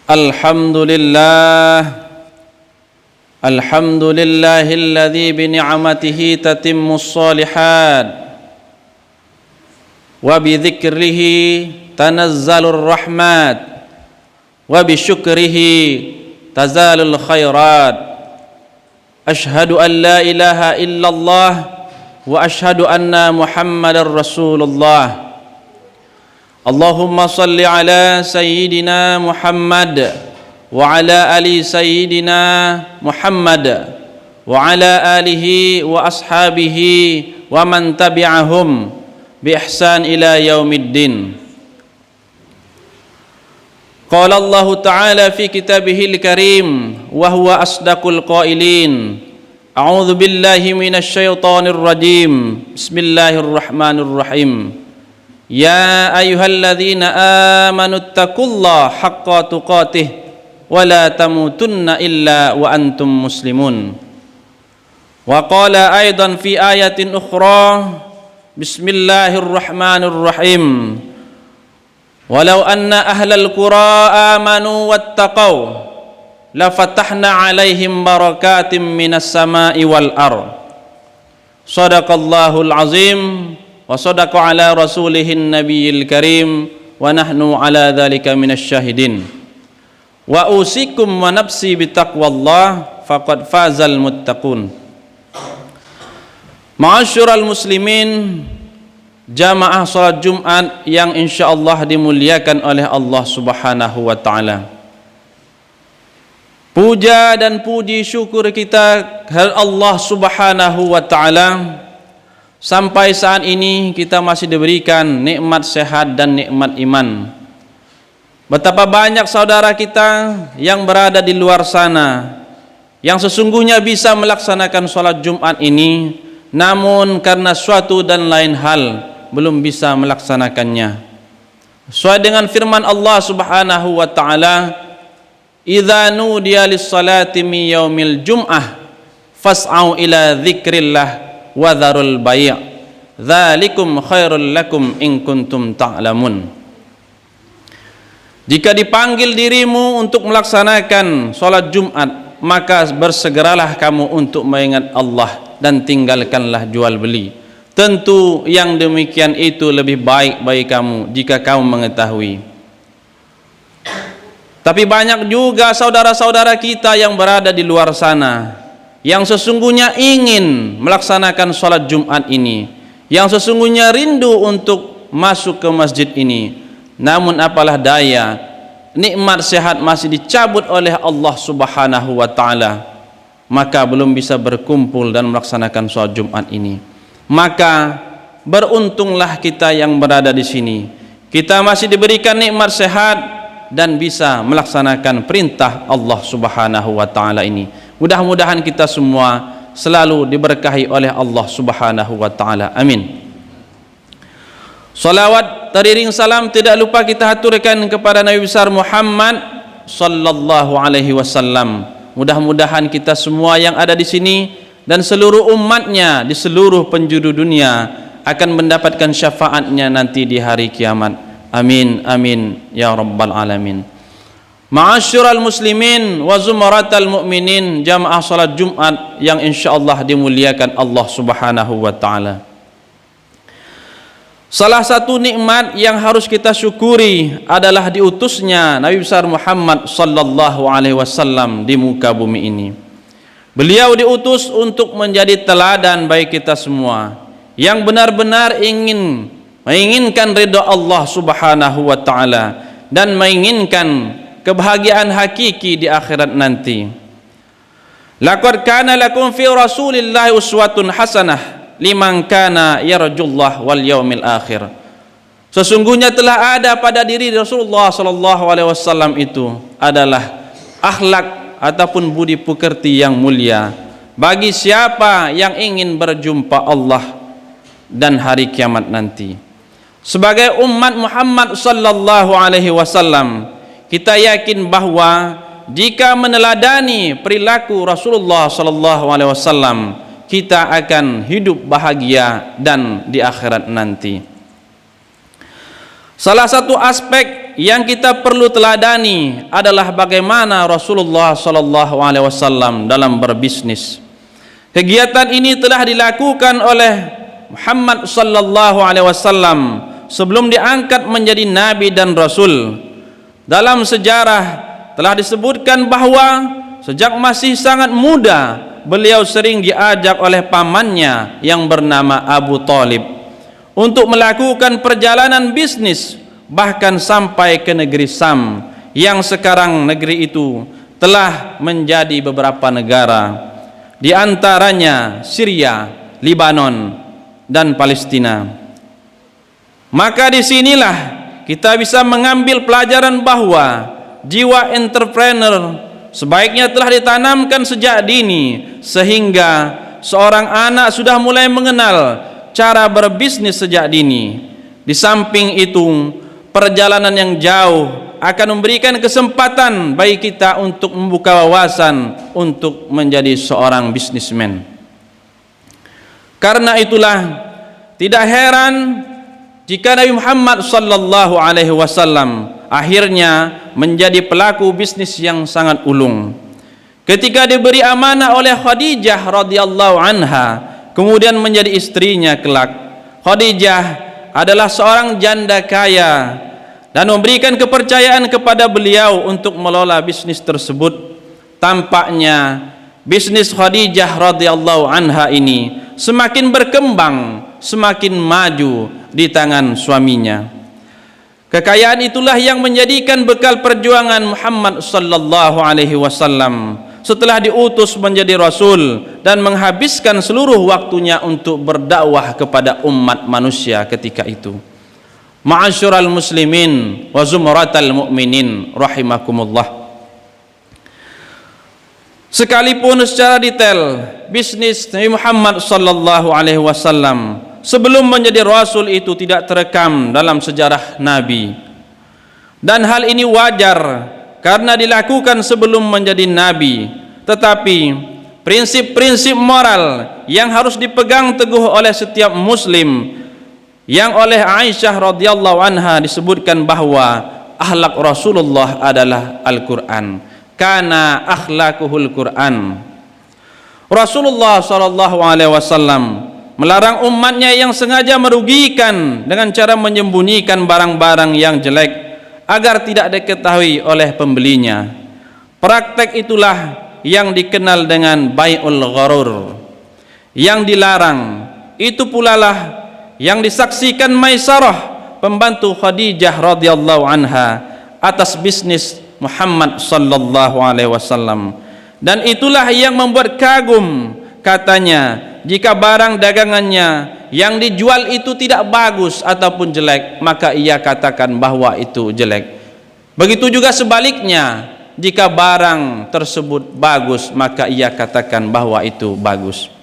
Alhamdulillahilladzi bi ni'matihi tatimmus shalihat wa bi dzikrihi tanazzalur rahmat wa bi syukrihi tazalul khairat. Ashhadu an la ilaha illallah wa ashhadu anna Muhammadar Rasulullah. Allahumma salli ala sayyidina Muhammad wa ala ali sayyidina Muhammad wa ala alihi wa ashabihi wa man tabi'ahum bi ihsan ila yaumiddin. Qala Allah Ta'ala fi kitabihil karim wa huwa asdaqul qailin. A'udzu billahi minasy syaithanir rajim. Bismillahirrahmanirrahim. Ya ayyuhalladzina amanu taqullaha haqqa tuqatih wa la tamutunna illa wa antum muslimun. Wa qala aidan fi ayatin ukhra, bismillahirrahmanirrahim. Walau anna ahlal qura amanu wattaqau la fatahna alaihim barakatim minas sama'i wal ardh. Shadaqallahul azim wa sadaqa ala rasulihin nabiyil karim wa nahnu ala dhalika minasy syahidin. Wa usikum wa nafsi bitaqwallah faqad fazal muttaqun. Ma'asyiral muslimin, jamaah salat Jumat yang insyaallah dimuliakan oleh Allah Subhanahu wa taala. Puja dan puji syukur kita kepada Allah Subhanahu wa taala. Sampai saat ini kita masih diberikan nikmat sehat dan nikmat iman. Betapa banyak saudara kita yang berada di luar sana yang sesungguhnya bisa melaksanakan sholat Jumat ini, namun karena suatu dan lain hal belum bisa melaksanakannya. Sesuai dengan firman Allah Subhanahu wa taala, "Idza nudiya lis-salati min yaumil jum'ah fas'au ila dzikrillah wa dzarul bai'. Dzalikum khairul lakum in kuntum ta'lamun." Jika dipanggil dirimu untuk melaksanakan sholat Jumat, maka bersegeralah kamu untuk mengingat Allah dan tinggalkanlah jual beli. Tentu yang demikian itu lebih baik bagi kamu jika kamu mengetahui. Tapi banyak juga saudara-saudara kita yang berada di luar sana yang sesungguhnya ingin melaksanakan sholat Jumat ini, yang sesungguhnya rindu untuk masuk ke masjid ini, namun apalah daya, nikmat sehat masih dicabut oleh Allah Subhanahu wa taala, maka belum bisa berkumpul dan melaksanakan sholat Jumat ini. Maka beruntunglah kita yang berada di sini. Kita masih diberikan nikmat sehat dan bisa melaksanakan perintah Allah Subhanahu wa taala ini. Mudah-mudahan kita semua selalu diberkahi oleh Allah Subhanahu wa taala. Amin. Salawat teriring salam tidak lupa kita haturkan kepada Nabi besar Muhammad sallallahu alaihi wasallam. Mudah-mudahan kita semua yang ada di sini dan seluruh umatnya di seluruh penjuru dunia akan mendapatkan syafaatnya nanti di hari kiamat. Amin amin ya rabbal alamin. Ma'asyiral muslimin wa zumaratal mu'minin, jamaah salat Jumat yang insyaallah dimuliakan Allah Subhanahu wa taala. Salah satu nikmat yang harus kita syukuri adalah diutusnya Nabi besar Muhammad sallallahu alaihi wasallam di muka bumi ini. Beliau diutus untuk menjadi teladan bagi kita semua yang benar-benar menginginkan ridha Allah Subhanahu wa taala dan menginginkan kebahagiaan hakiki di akhirat nanti. Laqad kana lakum fi Rasulillahi uswatun hasanah liman kana yarjullah wal yaumil akhir. Sesungguhnya telah ada pada diri Rasulullah sallallahu alaihi wasallam itu adalah akhlak ataupun budi pekerti yang mulia bagi siapa yang ingin berjumpa Allah dan hari kiamat nanti. Sebagai umat Muhammad sallallahu alaihi wasallam, kita yakin bahwa jika meneladani perilaku Rasulullah sallallahu alaihi wasallam, kita akan hidup bahagia dan di akhirat nanti. Salah satu aspek yang kita perlu teladani adalah bagaimana Rasulullah sallallahu alaihi wasallam dalam berbisnis. Kegiatan ini telah dilakukan oleh Muhammad sallallahu alaihi wasallam sebelum diangkat menjadi nabi dan rasul. Dalam sejarah telah disebutkan bahwa sejak masih sangat muda beliau sering diajak oleh pamannya yang bernama Abu Talib untuk melakukan perjalanan bisnis, bahkan sampai ke negeri Sam yang sekarang negeri itu telah menjadi beberapa negara, di antaranya Syria, Lebanon, dan Palestina. Maka disinilah kita bisa mengambil pelajaran bahwa jiwa entrepreneur sebaiknya telah ditanamkan sejak dini, sehingga seorang anak sudah mulai mengenal cara berbisnis sejak dini. Di samping itu, perjalanan yang jauh akan memberikan kesempatan bagi kita untuk membuka wawasan untuk menjadi seorang bisnismen. Karena itulah tidak heran jika Nabi Muhammad sallallahu alaihi wasallam akhirnya menjadi pelaku bisnis yang sangat ulung. Ketika diberi amanah oleh Khadijah radhiyallahu anha, kemudian menjadi istrinya kelak. Khadijah adalah seorang janda kaya dan memberikan kepercayaan kepada beliau untuk mengelola bisnis tersebut. Tampaknya bisnis Khadijah radhiyallahu anha ini semakin berkembang, semakin maju di tangan suaminya. Kekayaan itulah yang menjadikan bekal perjuangan Muhammad sallallahu alaihi wasallam setelah diutus menjadi rasul dan menghabiskan seluruh waktunya untuk berdakwah kepada umat manusia ketika itu. Ma'asyiral muslimin wa zumratal mu'minin rahimakumullah. Sekalipun secara detail bisnis Nabi Muhammad sallallahu alaihi wasallam sebelum menjadi rasul itu tidak terekam dalam sejarah Nabi, dan hal ini wajar karena dilakukan sebelum menjadi Nabi, tetapi prinsip-prinsip moral yang harus dipegang teguh oleh setiap muslim, yang oleh Aisyah radhiyallahu anha disebutkan bahwa akhlak Rasulullah adalah Al-Quran, kana akhlaquhul Quran. Rasulullah sallallahu alaihi wasallam melarang umatnya yang sengaja merugikan dengan cara menyembunyikan barang-barang yang jelek agar tidak diketahui oleh pembelinya. Praktek itulah yang dikenal dengan bai'ul gharur. Yang dilarang itu pula lah yang disaksikan Maisarah, pembantu Khadijah radhiyallahu anha, atas bisnis Muhammad sallallahu alaihi wasallam. Dan itulah yang membuat kagum, katanya, jika barang dagangannya yang dijual itu tidak bagus ataupun jelek, maka ia katakan bahwa itu jelek. Begitu juga sebaliknya, jika barang tersebut bagus, maka ia katakan bahwa itu bagus.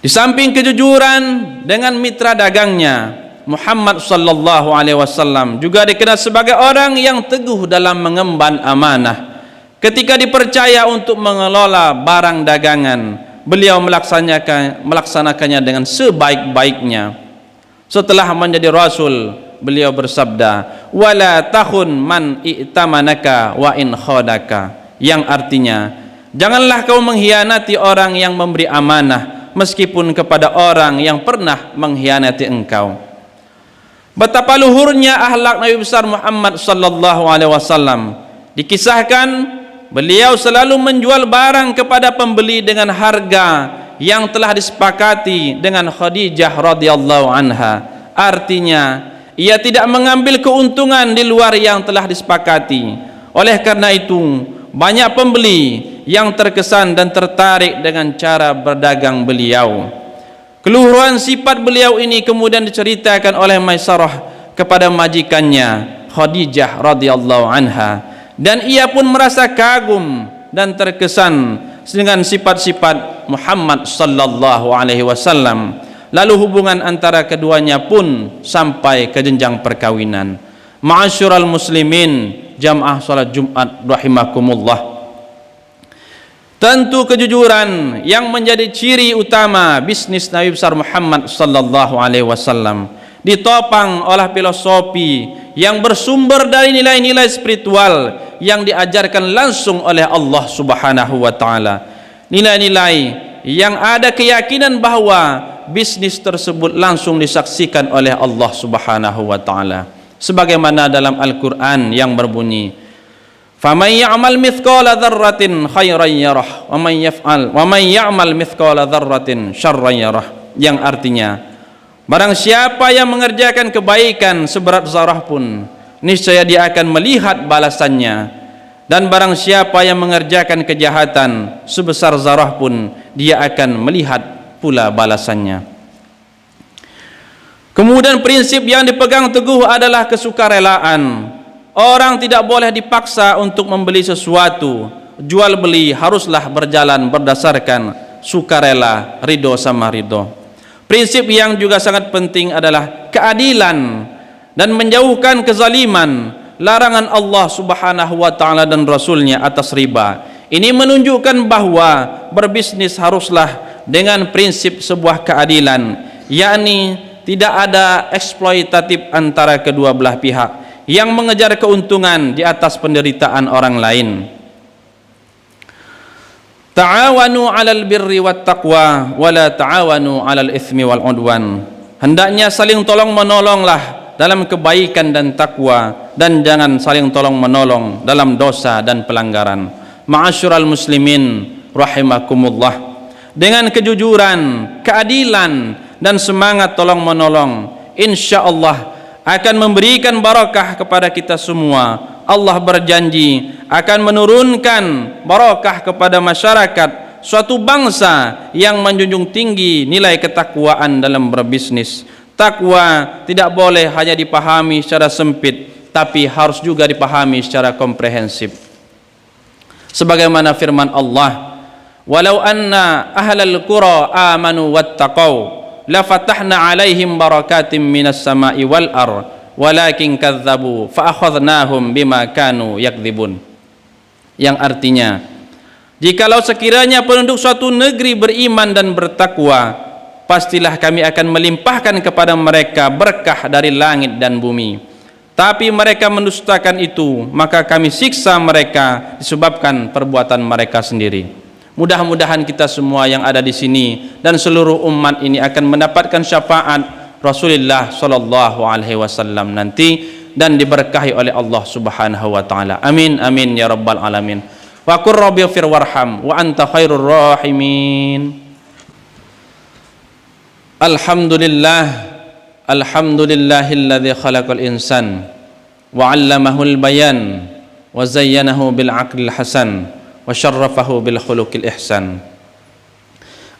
Di samping kejujuran dengan mitra dagangnya, Muhammad sallallahu alaihi wasallam juga dikenal sebagai orang yang teguh dalam mengemban amanah. Ketika dipercaya untuk mengelola barang dagangan, beliau melaksanakannya dengan sebaik-baiknya. Setelah menjadi rasul, beliau bersabda, wala takhun man i'tamanaka wa in khadaka, yang artinya, janganlah kau mengkhianati orang yang memberi amanah meskipun kepada orang yang pernah mengkhianati engkau. Betapa luhurnya akhlak Nabi besar Muhammad sallallahu alaihi wasallam. Dikisahkan beliau selalu menjual barang kepada pembeli dengan harga yang telah disepakati dengan Khadijah radhiyallahu anha. Artinya, ia tidak mengambil keuntungan di luar yang telah disepakati. Oleh karena itu, banyak pembeli yang terkesan dan tertarik dengan cara berdagang beliau. Keluhuran sifat beliau ini kemudian diceritakan oleh Maisarah kepada majikannya Khadijah radhiyallahu anha, dan ia pun merasa kagum dan terkesan dengan sifat-sifat Muhammad sallallahu alaihi wasallam. Lalu hubungan antara keduanya pun sampai ke jenjang perkawinan. Ma'asyiral muslimin, jamaah salat Jumat rahimakumullah. Tentu kejujuran yang menjadi ciri utama bisnis Nabi besar Muhammad sallallahu alaihi wasallam ditopang oleh filosofi yang bersumber dari nilai-nilai spiritual yang diajarkan langsung oleh Allah Subhanahu wa taala. Nilai-nilai yang ada keyakinan bahwa bisnis tersebut langsung disaksikan oleh Allah Subhanahu wa taala. Sebagaimana dalam Al-Qur'an yang berbunyi, "Faman ya'mal mithqala dzarratin khairan yarah, wa man ya'mal mithqala dzarratin syarran yarah." Yang artinya, barang siapa yang mengerjakan kebaikan seberat zarah pun, niscaya dia akan melihat balasannya, dan barang siapa yang mengerjakan kejahatan sebesar zarah pun, dia akan melihat pula balasannya. Kemudian prinsip yang dipegang teguh adalah kesukarelaan. Orang tidak boleh dipaksa untuk membeli sesuatu. Jual beli haruslah berjalan berdasarkan sukarela, ridho sama ridho. Prinsip yang juga sangat penting adalah keadilan dan menjauhkan kezaliman, larangan Allah Subhanahu wa taala dan Rasulnya atas riba. Ini menunjukkan bahwa berbisnis haruslah dengan prinsip sebuah keadilan, yakni tidak ada eksploitatif antara kedua belah pihak yang mengejar keuntungan di atas penderitaan orang lain. Ta'awanu 'alal birri wat taqwa wa la ta'awanu 'alal itsmi wal 'udwan. Hendaknya saling tolong menolonglah dalam kebaikan dan takwa, dan jangan saling tolong menolong dalam dosa dan pelanggaran. Ma'asyiral muslimin rahimakumullah. Dengan kejujuran, keadilan dan semangat tolong menolong, insyaallah akan memberikan barakah kepada kita semua. Allah berjanji akan menurunkan barakah kepada masyarakat suatu bangsa yang menjunjung tinggi nilai ketakwaan dalam berbisnis. Takwa tidak boleh hanya dipahami secara sempit, tapi harus juga dipahami secara komprehensif. Sebagaimana firman Allah, "Walau anna ahlal qura amanu wattaqau la fatahna 'alaihim barakatim minas sama'i wal ardh walakin kadzdzabu fa akhadnahum bima kanu yakdzibun." Yang artinya, jikalau sekiranya penduduk suatu negeri beriman dan bertakwa, pastilah kami akan melimpahkan kepada mereka berkah dari langit dan bumi. Tapi mereka mendustakan itu, maka kami siksa mereka disebabkan perbuatan mereka sendiri. Mudah-mudahan kita semua yang ada di sini dan seluruh umat ini akan mendapatkan syafaat Rasulullah sallallahu alaihi wasallam nanti dan diberkahi oleh Allah Subhanahu wa taala. Amin amin ya rabbal alamin. Wa qur rabbighfir warham wa anta khairur rahimin. Alhamdulillah, alhamdulillahilladzi khalaqal insan wa 'allamahul bayan wa zayyanahu bil 'aqlil hasan wa syarrafahu bil khuluqil ihsan.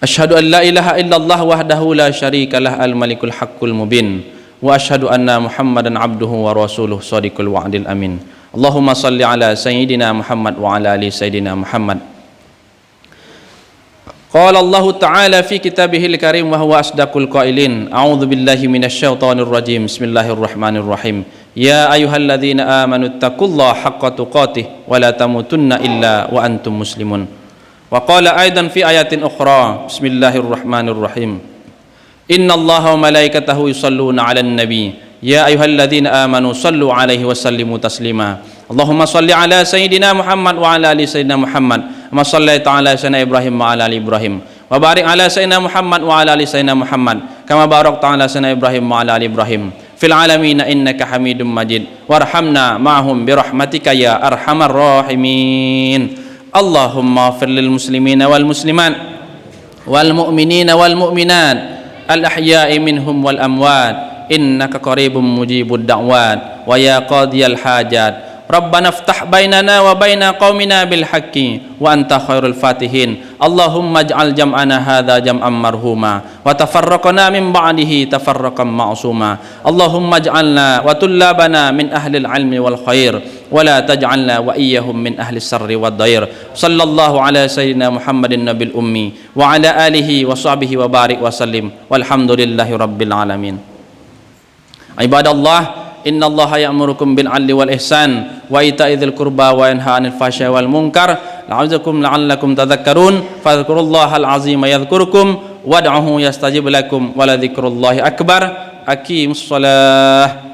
Asyhadu an la ilaha illallah wahdahu la syarikalah al malikul haqqul mubin wa asyhadu anna muhammadan abduhu wa rasuluh shadiqul wa'dil amin. Allahumma salli ala sayyidina Muhammad wa ala ali sayyidina Muhammad. Qala Allah Ta'ala fi kitabihil karim wa huwa asdaqul qailin. A'udzu billahi minasyaitonir rajim. Bismillahirrahmanirrahim. Ya ayyuhalladzina amanu taqullaha haqqa tuqatih wa la tamutunna illa wa antum muslimun. Wa qala aidan fi ayatin ukhra. Bismillahirrahmanirrahim. Innallaha wa malaikatahu yusalluna 'alan nabi. Ya ayyuhalladzina amanu sallu 'alaihi wa sallimu taslima. Allahumma salli ala sayyidina Muhammad wa ala ali sayyidina Muhammad. Ma sallaita ala sayyidina Ibrahim wa ala ali Ibrahim. Wa barik ala sayyidina Muhammad wa ala ali sayyidina Muhammad. Kama barakta ala sayyidina Ibrahim wa ala ali Ibrahim fil alamin innaka Hamidum Majid. Warhamna ma'hum bi rahmatika ya arhamar rahimin. Allahumma ighfir lil muslimina wal muslimat wal mu'minina wal mu'minat al ahya'i minhum wal amwat innaka qaribum mujibud da'wat wa ya qadiyal hajat. Rabbana iftah bainana wa baina qaumina bil haqqi wa anta khairul fatihin. Allahumma ij'al jam'ana hadza jam'an marhuma wa tafarraqna min ba'dihi tafarraqan ma'suma. Allahumma ij'alna wa tullabana min ahli al-'ilmi wal khair wa la taj'alna wa iyyahum min ahli as-sarri wad dair. Sallallahu ala sayyidina Muhammadin nabil ummi wa ala alihi wa sahbihi wa barik wa sallim. Walhamdulillahi rabbil alamin. Ibadallah, innallaha ya'murukum bil 'adli wal ihsan wa ita'i dzil qurba wa yanha 'anil fahsya'i wal munkar la'allakum tadhakkarun. Fadhkurullahal 'azima yadhkurukum wad'uhu yastajib lakum wa la dzikrullahi akbar. Aqimus shalah.